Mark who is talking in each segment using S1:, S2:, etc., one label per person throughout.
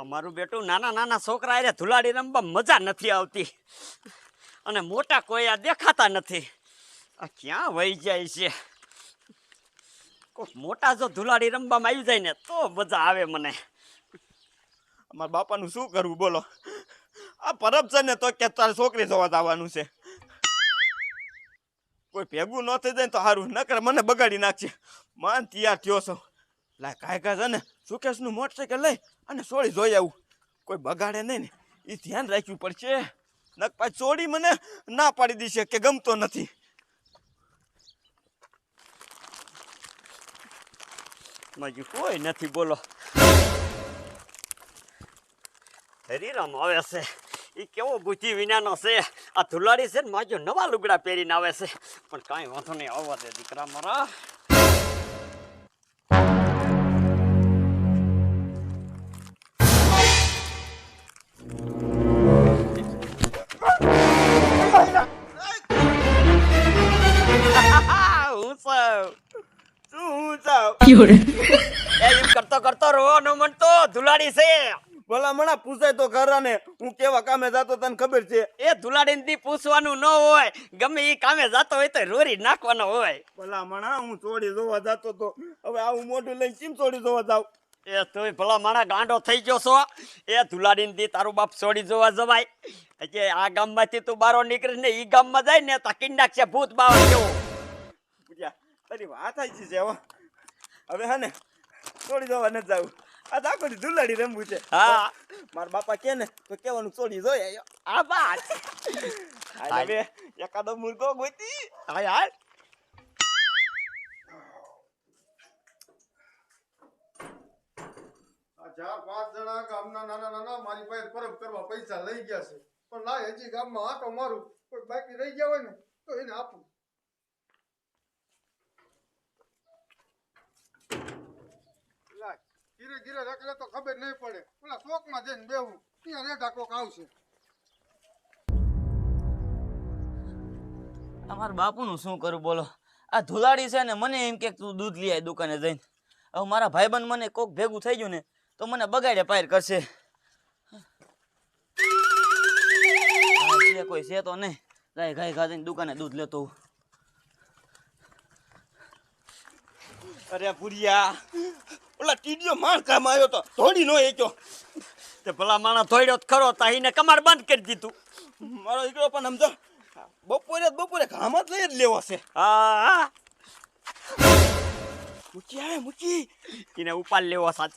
S1: અમારું બેટું નાના નાના છોકરા અરે ધુલાડી રમવા મજા નથી આવતી અને મોટા કોઈ આ દેખાતા નથી. આ ક્યાં વહી જાય છે? કોઈ મોટા જો ધુલાડી રમવામાં આવી જાય ને તો મજા આવે મને.
S2: અમારા બાપાનું શું કરવું બોલો? આ પરબ છે ને તો કે તારે છોકરી જોવા જવાનું છે. કોઈ ભેગું ન થઈ જાય તો સારું, નકર મને બગાડી નાખશે. માન તૈયાર થયો છો. લા કાંઈ છે ને સુકેશનું મોટરસાઇકલ લઈ અને સોળી જોઈ આવું. કોઈ બગાડે નહીં ને એ ધ્યાન રાખવું પડશે. નક પાછી સોળી મને ના પાડી દેશે કે ગમતો નથી.
S1: માજી કોઈ નથી બોલો. હરીરામ આવે છે. એ કેવો બુદ્ધિ વિનાનો છે. આ ધુલાડી છે ને માજો નવા લુગડા પહેરીને આવે છે. પણ કાંઈ વાંધો નહીં, આવવા દે દીકરા મારા. એમ કરતો કરતો રોવાનો મન તો ધુલાડી છે.
S2: ભલા મણા પૂછાય તો ખરા ને, હું કેવા કામે જાતો તને ખબર છે?
S1: એ ધુલાડીને પૂછવાનું ન હોય, ગમે એ કામે જતો હોય તો રોરી નાખવાનો હોય.
S2: ભલા મણા હું ચોડી જોવા જતો તો, હવે આવું મોઢું લઈને ચીમ ચોડી જોવા જાવ?
S1: એ તોય ભલા માણા ગાંડો થઈ ગયો છો. એ ધુલાડીને તારું બાપ છોડી જોવા જવાય? કે આ ગામમાંથી તું બારો નીકળીશ ને ઈ ગામમાં જાય ને તો કિંડાક છે ભૂત બાવા જેવું.
S2: તારી વાત આવી છે. હવે હા ને છોડી જવા ન જાવ. આ આખો ધુલાડી રમવું છે.
S1: હા
S2: મારા બાપા કે ને તો કેવાનું છોડી જોઈ
S1: આ વાત.
S2: હવે એકાદો મુર્ગો ગોતી.
S1: હાય હાય.
S3: ચાર પાંચ જણા ગામના નાના નાના મારી પાસે પરબ કરવા પૈસા લઈ ગયા છે, પણ લાય હજી ગામમાં આટો મારું, કોઈ બાકી રહી ગયા હોય ને તો એને આપું. ધીરે ધીરે રખડે તો ખબર નહીં પડે. પેલા ચોકમાં જઈને બેવું, ત્યાં રેઢા કોક આવશે.
S4: અમારા બાપુનું શું કરું બોલો? આ ધુલાડી છે ને મને એમ કે તું દૂધ લઈ આય દુકાને જઈને. હવે મારા ભાઈબંધ મને કોક ભેગું થઈ ગયું ને તો મને બગાડે પાર કરશે. કોઈ છે તો નહીં. ગાય ગાય ઘા જઈને દુકાને દૂધ લેતો હું.
S2: અરે પુરિયા, ઓલા ટીડીઓ માર કામ આવ્યો તો થોડી નો એક્યો.
S1: તે ભલા માણા ધોડ્યો જ ખરો, તાહીને કમાર બંધ કરી દીધું.
S2: મારો દીકરો પણ સમજો બપોરે ઘામ જ લઈ જ લેવો છે.
S1: હા
S2: મૂકી આવે મૂકી
S1: એને ઉપાડ લેવો સાચ.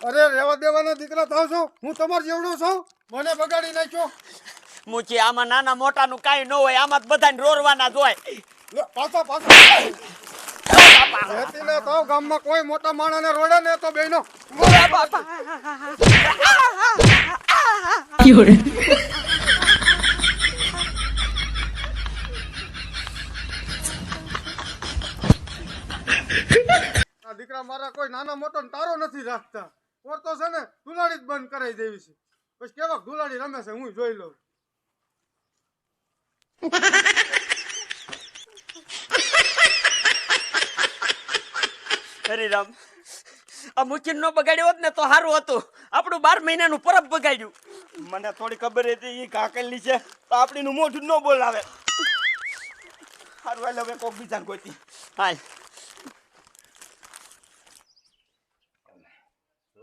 S3: અરે રેવા દેવાના દીકરા થાવ છો? હું તમાર જેવડો છું? મને બગાડી નાખ્યો.
S1: મૂકી આમાં નાના મોટાનું કાંઈ ન હોય, આમાં બધાને રોરવાના જ હોય.
S3: પાછા પાછા તો ગામમાં કોઈ મોટા માણસને રોડે ને તો બેનો દીકરા મારા કોઈ નાના મોટો તારો નથી રાખતા. ઓર તો છે ને ધુલાડી જ બંધ કરાવી દેવી છે. પછી કેવા ધુલાડી રમે છે હું જોઈ લઉં.
S1: હરીરામ, આ મુચીન નો બગાડ્યો હોત ને તો સારું હતું. આપણું 12 મહિનાનું પરબ બગાડ્યું.
S2: મને થોડી ખબર હતી એ કાકલની છે તો આપણીનું મોઢું ન બોલાવે. સારું હાલ હવે કોક બીજાને ગોતી.
S1: હાલ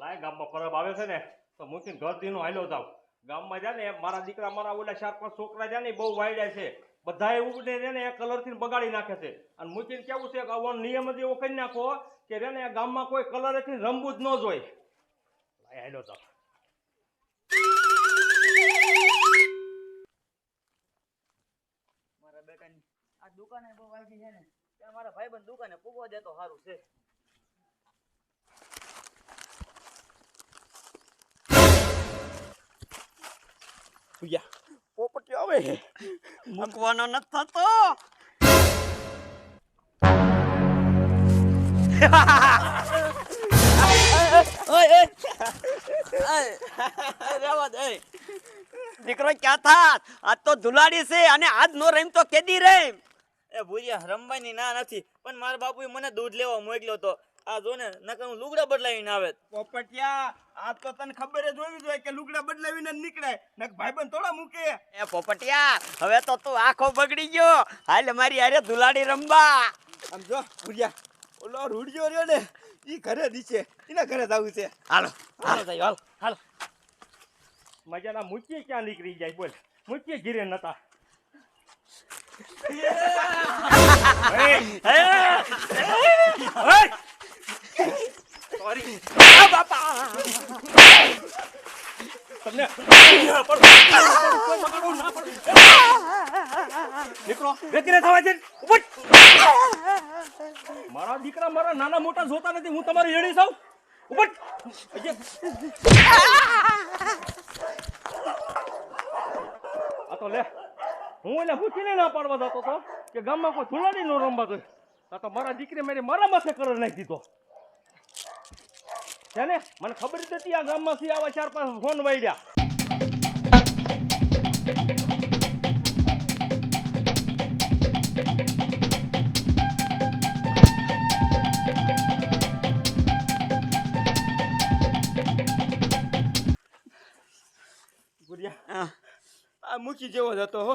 S5: લાય ગામમાં પરબ આવે છે ને તો મૂકીને ઘર દીનો હાલ્યો જાવ. ગામમાં જાય ને મારા દીકરા મારા ઓલા 4-5 છોકરા જાય ને બહુ વાયડા છે. બધા ઉગડે રે ને કલર થી બગાડી નાખે છે. અને મૂકીને કેવું છે કે નિયમ જ એવો કરી નાખો કે રે ને ગામમાં કોઈ કલર થી રમવું જ ન જોઈએ. લાય હાલ્યો જાવ.
S4: મારા બેટાની આ દુકાને બહુ વાગી છે ને ત્યાં મારા ભાઈબંધ દુકાને પૂગવા દે તો સારું છે.
S2: પોપટી આવે
S1: મૂકવાનો નથી થતો.
S4: ઓય રેવા દે
S1: દીકરો ક્યાં થાત? આજ તો ધુલાડી છે અને આજ નો રેમ તો કેદી રેમ.
S4: એ ભૂરિયા રમવાની ના નથી પણ મારા બાપુએ મને દૂધ લેવા મોકલ્યો તો આ જો ને નકર હું લુગડા બદલાવીને આવે.
S2: પોપટિયા આ તો તને ખબર જ હોવી જોઈએ કે લુગડા બદલાવીને જ નીકળે ને ભાઈબંધ થોડા મૂકે.
S1: એ પોપટિયા હવે તો તું આખો બગડી ગયો. હાલ મારી હારે ધુલાડી રમવા.
S2: આમ જો ભૂરિયા ઓલો રૂડિયો રહ્યો ને ઈ ઘરે દીશે એના ઘરે જવું છે.
S1: હાલો
S4: હાલો સાહેબ હાલો હાલો.
S5: મજાના મૂકીએ ક્યાં નીકળી જાય બોલ મૂકીએ ઘીરે નતા સોરી
S1: બાપા
S5: તમને દીકરો વેચીને થવા છે મારા દીકરા મારા નાના મોટા જોતા નથી હું તમારી હેડી છું ઉપર આ તો લે હું એટલે પૂછીને ના પાડવા જતો હતો કે ગામમાં કોઈ ધુલાડી નો રમવા જોઈએ આ તો મારા દીકરી મારા માથે કલર નાખી દીધો છે ને મને ખબર જ હતી આ ગામમાંથી આવા 4-5 ફોન વાયડ્યા
S2: ભૂરિયા આ મૂકી જેવો જ હતો હો.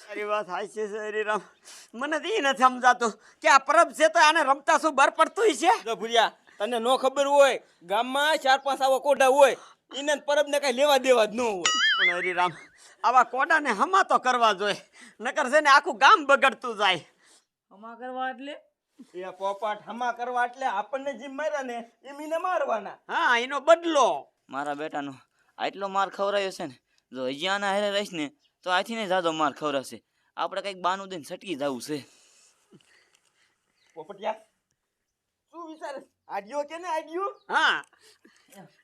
S1: તારી વાત હાચી છે હરીરામ. મને તો ઈ નથી સમજાતું કે આ પરબ છે તો આને રમતા શું બર પડતું છે.
S2: જો ભૂરિયા તને નો ખબર હોય ગામમાં 4-5 આવા કોડા હોય એને પરબને કઈ લેવા દેવા જ ન હોય.
S1: પણ હરીરામ આવા કોડાને હમા તો કરવા જોઈએ નકર છે ને આખું ગામ બગડતું જાય.
S4: અમા કરવા એટલે
S2: એ પોપાટ હમા કરવા એટલે આપણને જેમ માર્યા ને એમ એને મારવાના.
S1: હા એનો બદલો.
S4: મારા બેટાનો આટલો માર ખવરાયો છે ને જો હજી આના હારે રહીશ ને તો આથી ને જાજો માર ખવરાશે. આપણે કંઈક બાનું દઈને છટકી જવું છે.
S2: પોપટિયા શું વિચારે આડિયો કે ને આડિયો?
S1: હા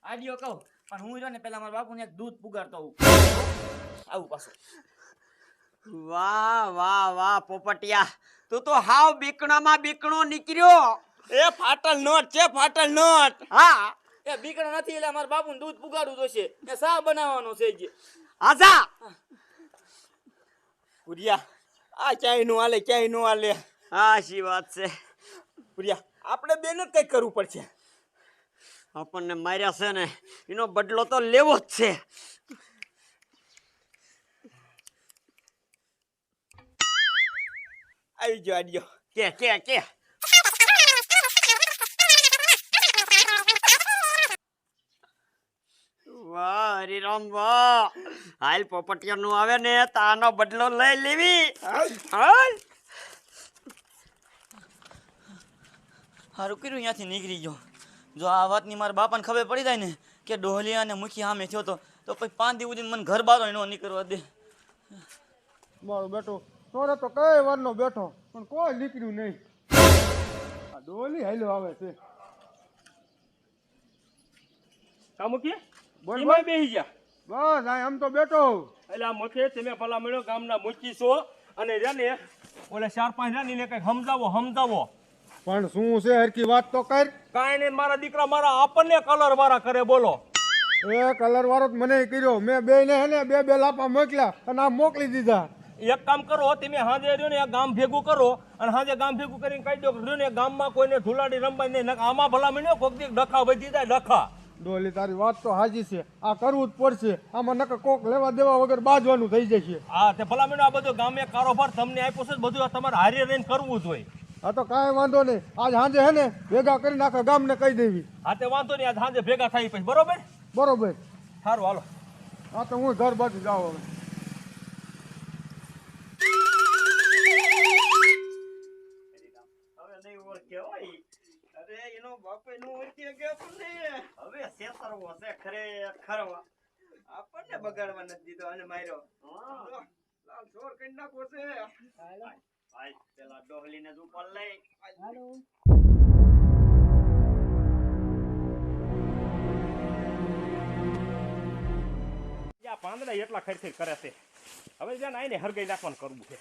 S4: આડિયો કહું પણ હું જો ને પેલા મારા બાપુને એક દૂધ પુગાડતો આવું આવું પાછું.
S1: વાહ વાહ વાહ પોપટિયા તું તો હાવ બીકણામાં બીકણો નીકળ્યો.
S2: એ ફાટલ નોટ છે ફાટલ નોટ.
S1: હા
S4: એ બીકણો નથી એટલે મારા બાપુને દૂધ પુગાડવું જોશે ને શા બનાવવાનો છે જે.
S1: આજા
S2: ભૂરિયા આ ક્યાંય નું હાલે ક્યાંય નું હાલે.
S1: હા શી વાત છે.
S2: ભૂરિયા આપણે બેન જ કંઈક કરવું પડશે.
S1: આપણને માર્યા છે ને એનો બદલો તો લેવો જ છે.
S2: આવી ગયો આડિયો.
S1: કે વાહ હરિરામ વાહ. હાલ પોપટિયા નું આવે ને તો આનો બદલો લઈ લેવી. હાલ
S4: હારું કર્યું અહીંયાથી નીકળી ગયો. જો આ વાતની મારા બાપાને ખબર પડી જાય ને કે ડોહલિયા અને મુખી સામે થયો તો પછી 5 દી સુધી મને ઘર બારો ન નીકળવા દે.
S3: મારો બેટો તોરે તો કઈ વારનો બેઠો પણ કોઈ નીકળ્યું નહીં. આ ડોલી હાલ્યો આવે છે.
S5: કા મૂકીએ
S3: બોલ,
S5: એમાંય
S3: બોલ.
S5: બેસી ગયા
S3: બસ આ આમ તો બેઠો.
S5: એટલે આ મોથે તમે ભલા મળ્યો ગામના મૂકી છો અને જાને ઓલે 4-5 જાની ને કઈક સમજાવો
S3: પણ શું છે હરકી વાત તો કર.
S5: કાંઈ નહીં મારા દીકરા મારા આપણને કલર વાળા કરે બોલો
S3: એ કલર વાળો જ મને કર્યો. મેં બે ને હે ને બે લાપા મોકલ્યા અને આ મોકલી દીધા.
S5: એક કામ કરો તમે હાજે રહ્યો ને ગામ ભેગું કરો અને હાજે ગામ ભેગું કરીને કહી દો કે રહ્યો ને ગામમાં કોઈને ધુલાડી રમવા નહીં નકર આમાં ભલા મળ્યો કોક દી ડખા વધી જાય ડખા.
S3: ડોલી તારી વાત તો હાજી છે. આ કરવું જ પડશે. આમાં નકર કોક લેવા દેવા વગર બાજવાનું થઈ જશે.
S5: હા તે ભલા મળ્યો આ બધો ગામે કારોબાર તમને આપ્યો છે બધું આ તમારે હારે રહીને કરવું જોઈએ.
S3: આ તો કાંઈ વાંધો નહીં. આજ સાંજે હે ને ભેગા કરીને આખા ગામને કહી દેવી.
S5: હા તે વાંધો નહીં આજ હાજે ભેગા થાય પછી બરોબર
S3: બરોબર.
S5: સારું હાલો.
S3: આ તો હું ઘર બાજુ જાઉં હવે.
S1: હવે નહીં ઓળખે હોય. અરે એનો બાપે નો ઓળખી ગયો પણ હવે શેતરવો છે ખરેખર.
S2: આપણને બગાડવા નથી દીધો અને માર્યો. લાલ ચોર કરી નાખો છે.
S1: ભાઈ પેલા ડોહલીને જ ઉપર લઈ.
S5: આ પાંદડા એટલા ખરખર કરે છે હવે જ્યાં આઈને હરગાઈ નાખવાનું કરવું છે.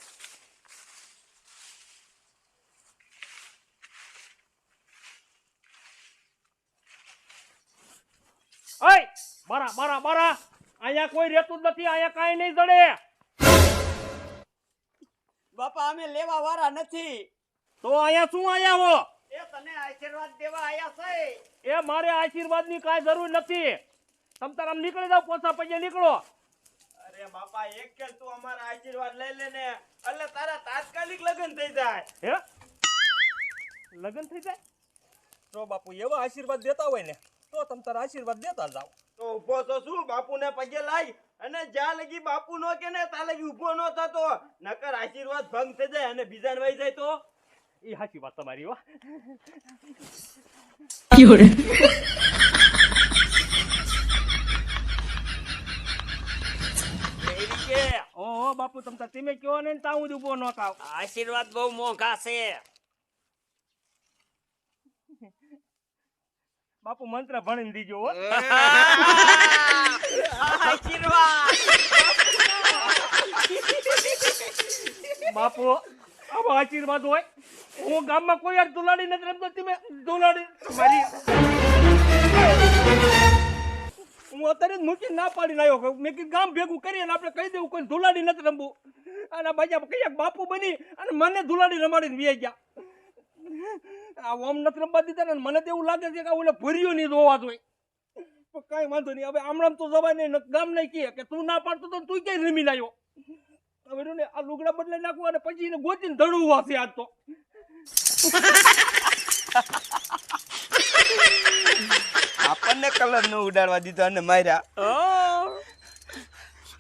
S5: ઓય મારા મારા મારા અહીંયા કોઈ રહેતું જ નથી, અહીંયા કાંઈ નહીં જડે.
S1: બાપા અમે લેવા વાળા નથી.
S5: તો અહીંયા શું આયા હો?
S1: એ તને આશીર્વાદ દેવા આયા છે.
S5: એ મારે આશીર્વાદની કાંઈ જરૂર નથી. તમ તાર આમ નીકળી જાવ, પોતા પગે નીકળો.
S2: અરે બાપા એક કે તું અમારા આશીર્વાદ લઈ લે ને એટલે તારા તાત્કાલિક લગ્ન થઈ જાય.
S5: હે લગ્ન થઈ જાય?
S6: તો બાપુ એવા આશીર્વાદ દેતા હોય ને તો તમ તારા આશીર્વાદ દેતા જાવ.
S2: તો ઊભો તો શું બાપુને પગે લાય અને જ્યાં લગી બાપુ નો કે ને ત્યાં લગી ઊભો નો થતો, નકર આશીર્વાદ ભંગ થઈ જાય અને બીજાને વહી જાય તો.
S5: એ સાચી વાત તમારી હો.
S1: એવી કે
S5: ઓહો બાપુ તમ તાર તમે કયો ને તાં હું ઊભો ન થાવ.
S1: આશીર્વાદ બહુ મોંઘા છે.
S5: બાપુ મંત્ર ભણીને દીજો હો.
S1: આશીર્વાદ
S5: બાપુ આવો આશીર્વાદ હોય. હું ગામમાં કોઈ યાર દુલાડી નથી રમતો, તમે દુલાડી મારી હું અત્યારે જ મૂકીને ના પાડીને આવ્યો. મેં કીધું ગામ ભેગું કરીએ ને આપણે કહી દેવું કોઈ ધુલાડી નથી રમવું. અને બાજા કયા બાપુ બની અને મને ધુલાડી રમાડીને વી ગયા. આ ઓમ નથી રમવા દીધા ને મને તો એવું લાગે છે કે ઓલે ભર્યું નહીં જોવા જોઈએ. પણ કાંઈ વાંધો નહીં, હવે આમણામ તો જવાય નહીં. ગામ નહીં કહે કે તું ના પાડતો તો તું ક્યાંય રમી લાવ્યો. હવે ને આ લુગડા બદલાઈ નાખવા અને પછી એને ગોતીને ધડવું હશે આજ તો.
S2: આપણને કલર નો ઉડાડવા દીધો અને માર્યા.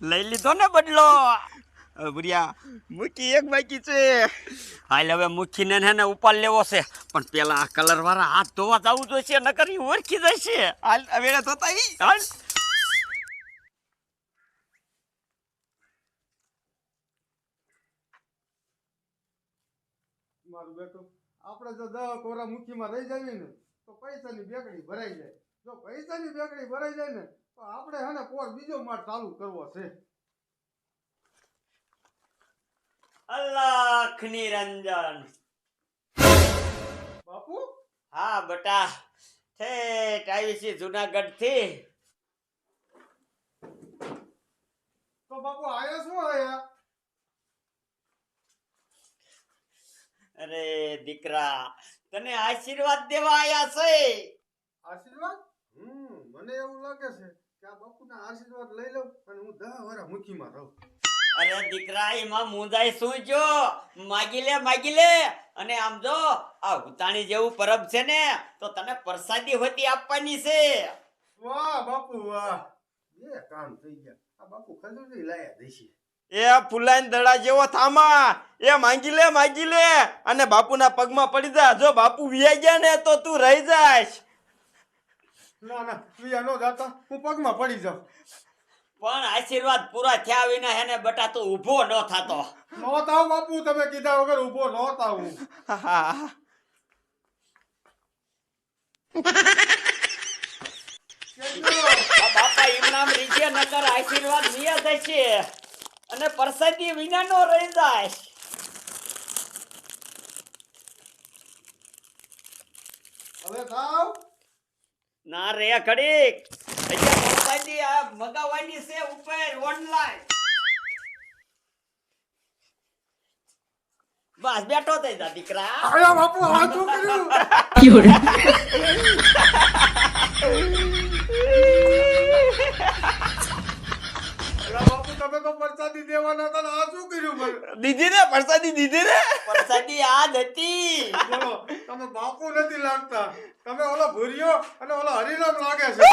S1: લઈ લીધો ને બદલો.
S2: બુરિયા મૂકી એક બાકી છે.
S1: હાલ હવે મુખીને હે ને ઉપાડ લેવો છે, પણ પેલા આ કલર વાળા હાથ ધોવા જવું જોઈશે, નકર ઈ ઓળખી જશે.
S2: હાલ વેળા થતા આવી.
S1: હાલ
S3: મારું બેટું આપણે જો 10 કોરા મુઠ્ઠીમાં રહી જઈએ ને તો પૈસાની બેકડી ભરાઈ જાય. જો પૈસાની બેકડી ભરાઈ જાય ને તો આપણે હે ને પોર બીજો માળ ચાલુ કરવો છે.
S1: અલ્લાહ નિરંજન.
S3: બાપુ
S1: હા બેટા, ઠેઠ આવી છે જુનાગઢ થી.
S3: તો બાપુ આયા શું આયા?
S1: અરે દીકરા, તને આશીર્વાદ દેવા આયા છે.
S3: આશીર્વાદ? મને એવું લાગે છે કે આ બાપુના આશીર્વાદ લઈ લઉં અને હું 10 વર્ષ મુઠ્ઠીમાં રહું.
S1: અરે દીકરા, એમાં મુંજાઈ શું જો, માગી લે. અને આમ જો આ હુતાણી જેવું પરબ છે ને તો તને પ્રસાદી હોતી આપવાની છે.
S3: વાહ બાપુ વાહ, એ કામ થઈ ગયા. આ બાપુ ખજૂરી લાયા દેશી.
S2: એ ફૂલાઈન દડા જેવો થામા, એ માંગી લે અને બાપુના પગમાં પડી જા. જો બાપુ વિયાઈ ગયા ને તો તું રહી જાશ.
S3: ના વિયા નો જાતા, હું પગમાં પડી જાઉં.
S1: પણ આશીર્વાદ પૂરા થયા વિના હેને બેટા તું ઊભો ન થાતો.
S3: નો થાવ બાપુ, તમે કીધા વગર ઊભો નો થાવ.
S2: હા
S1: આ બાપા ઇમનામ રીજે નકર આશીર્વાદ નિયા થશે અને પ્રસાદી વિના નો રહી જાય.
S3: હવે થાવ.
S1: ના રે ઘડીક, અહીંયા પ્રસાદી આ મગાવવાની છે ઉપર ઓનલાઈન. બસ બેઠો થઈ જા દીકરા.
S3: આયા બાપુ, આ શું કર્યું? અલા બાપુ, તમે તો પ્રસાદી દેવાના હતા ને આ શું કર્યું?
S2: દીધી ને પ્રસાદી દીધી ને.
S1: પ્રસાદી આ જ હતી.
S3: બોલો, તમે બાપુ નથી લાગતા, તમે ઓલો ભૂરિયો અને ઓલો હરિરામ લાગે છે.